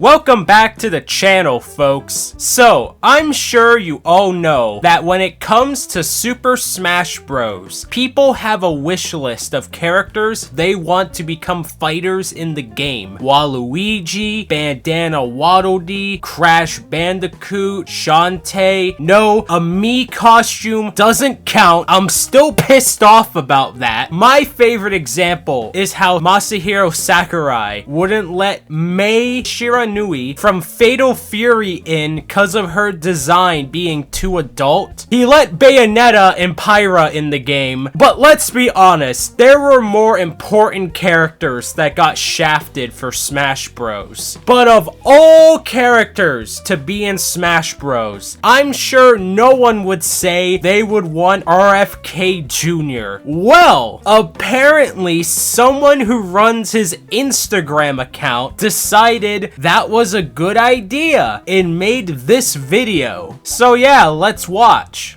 Welcome back to the channel, folks. So, I'm sure you all know that when it comes to Super Smash Bros, people have a wish list of characters they want to become fighters in the game. Waluigi, Bandana Waddle Dee, Crash Bandicoot, Shantae. No, a Mii costume doesn't count. I'm still pissed off about that. My favorite example is how Masahiro Sakurai wouldn't let Mei Shiranui from Fatal Fury in cause of her design being too adult. He let Bayonetta and Pyra in the game, but let's be honest, there were more important characters that got shafted for Smash Bros. But of all characters to be in Smash Bros, I'm sure no one would say they would want RFK JR. Well, apparently someone who runs his Instagram account decided that was a good idea and made this video. So yeah, let's watch.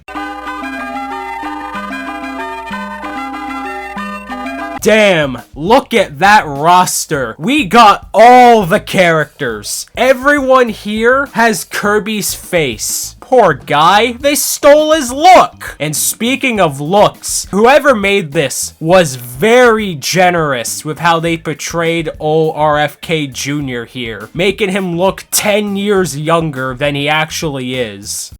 Damn, look at that roster. We got all the characters. Everyone here has Kirby's face. Poor guy, they stole his look. And speaking of looks, whoever made this was very generous with how they portrayed old RFK Jr. here, making him look 10 years younger than he actually is.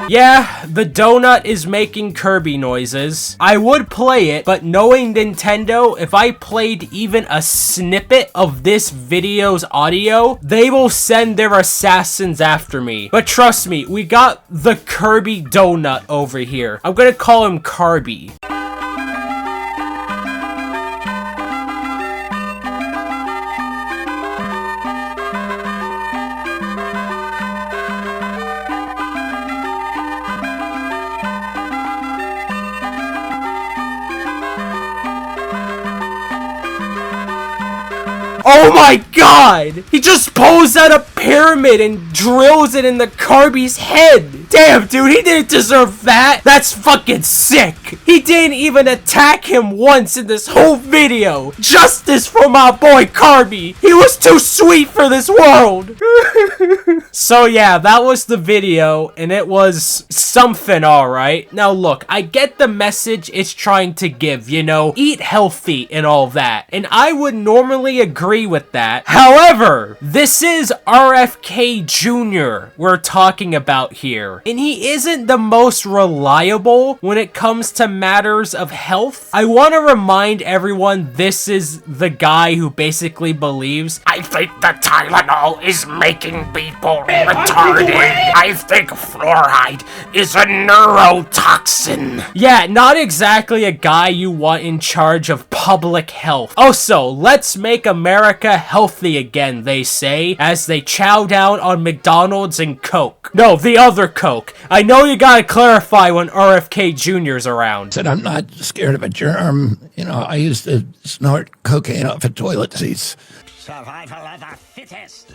Yeah, the donut is making Kirby noises. I would play it, but knowing Nintendo, if I played even a snippet of this video's audio, they will send their assassins after me. But trust me, we got the Kirby donut over here. I'm gonna call him Kirby. Oh my god! He just pulls out a pyramid and drills it in the Kirby's head! Damn, dude, he didn't deserve that! That's fucking sick! He didn't even attack him once in this whole video! Justice for my boy Kirby! He was too sweet for this world! So yeah, that was the video, and it was something alright. Now look, I get the message it's trying to give, you know, eat healthy and all that, and I would normally agree with that. However, this is RFK Jr. we're talking about here, and he isn't the most reliable when it comes to matters of health. I want to remind everyone this is the guy who basically believes, I think the Tylenol is making people retarded. I think fluoride is a neurotoxin. yeah, not exactly a guy you want in charge of public health. Also, let's make America healthy again, they say, as they chow down on McDonald's and Coke. No, the other Coke. I know you gotta clarify when RFK Jr.'s around. Said I'm not scared of a germ. You know, I used to snort cocaine off of toilet seats. Survival of the fittest.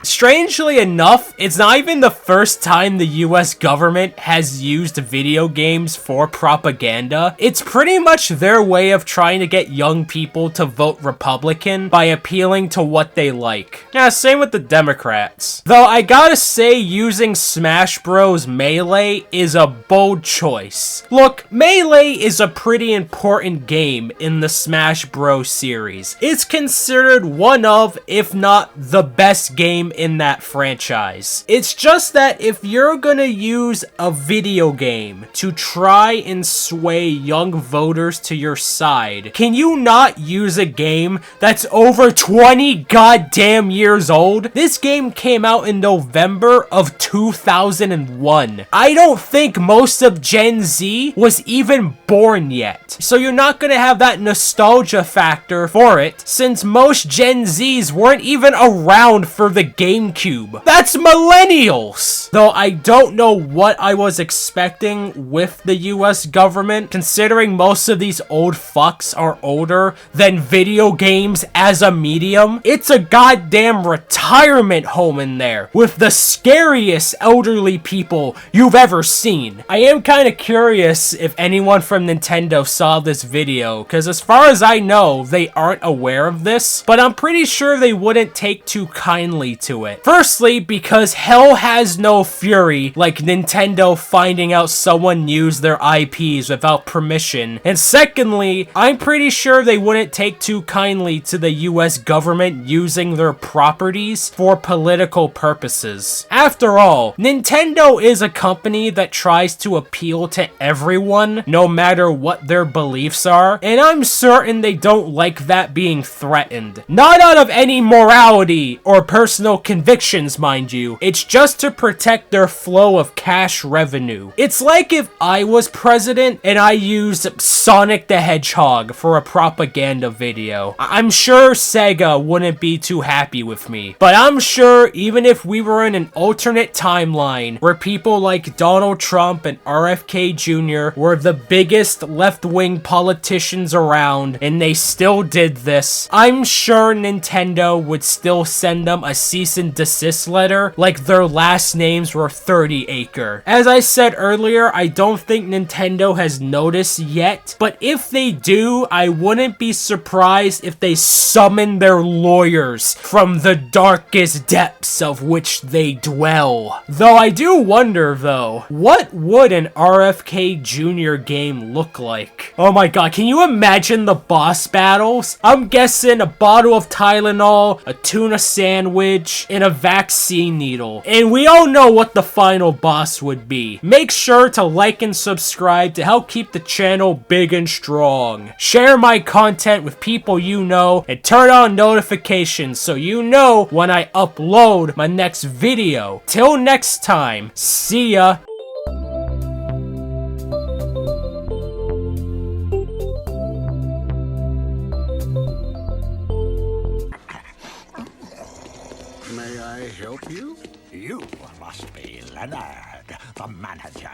Strangely enough, it's not even the first time the US government has used video games for propaganda. It's pretty much their way of trying to get young people to vote Republican by appealing to what they like. Yeah, same with the Democrats. Though I gotta say, using Smash Bros. Melee is a bold choice. Look, Melee is a pretty important game in the Smash Bros. Series. It's considered one of, if not the best game in that franchise. It's just that if you're gonna use a video game to try and sway young voters to your side, can you not use a game that's over 20 goddamn years old? This game came out in November of 2001. I don't think most of Gen Z was even born yet. So you're not gonna have that nostalgia factor for it, since most Gen Zs weren't even around for the game GameCube. That's millennials! Though I don't know what I was expecting with the US government, considering most of these old fucks are older than video games as a medium. It's a goddamn retirement home in there with the scariest elderly people you've ever seen. I am kind of curious if anyone from Nintendo saw this video, because as far as I know, they aren't aware of this, but I'm pretty sure they wouldn't take too kindly to it. Firstly, because hell has no fury like Nintendo finding out someone used their IPs without permission, and secondly, I'm pretty sure they wouldn't take too kindly to the US government using their properties for political purposes. After all, Nintendo is a company that tries to appeal to everyone, no matter what their beliefs are, and I'm certain they don't like that being threatened. Not out of any morality or personal convictions, mind you. It's just to protect their flow of cash revenue. It's like if I was president and I used Sonic the Hedgehog for a propaganda video. I'm sure Sega wouldn't be too happy with me, but I'm sure even if we were in an alternate timeline where people like Donald Trump and RFK JR were the biggest left-wing politicians around and they still did this, I'm sure Nintendo would still send them a cease and desist letter like their last names were 30 Acre. As I said earlier, I don't think Nintendo has noticed yet, but if they do, I wouldn't be surprised if they summon their lawyers from the darkest depths of which they dwell. Though I do wonder though, what would an RFK Jr. game look like? Oh my god, can you imagine the boss battles? I'm guessing a bottle of Tylenol, a tuna sandwich, and a vaccine needle. And we all know what the final boss would be. Make sure to like and subscribe to help keep the channel big and strong. Share my content with people you know, and turn on notifications so you know when I upload my next video. Till next time, see ya! May I help you? You must be Leonard, the manager.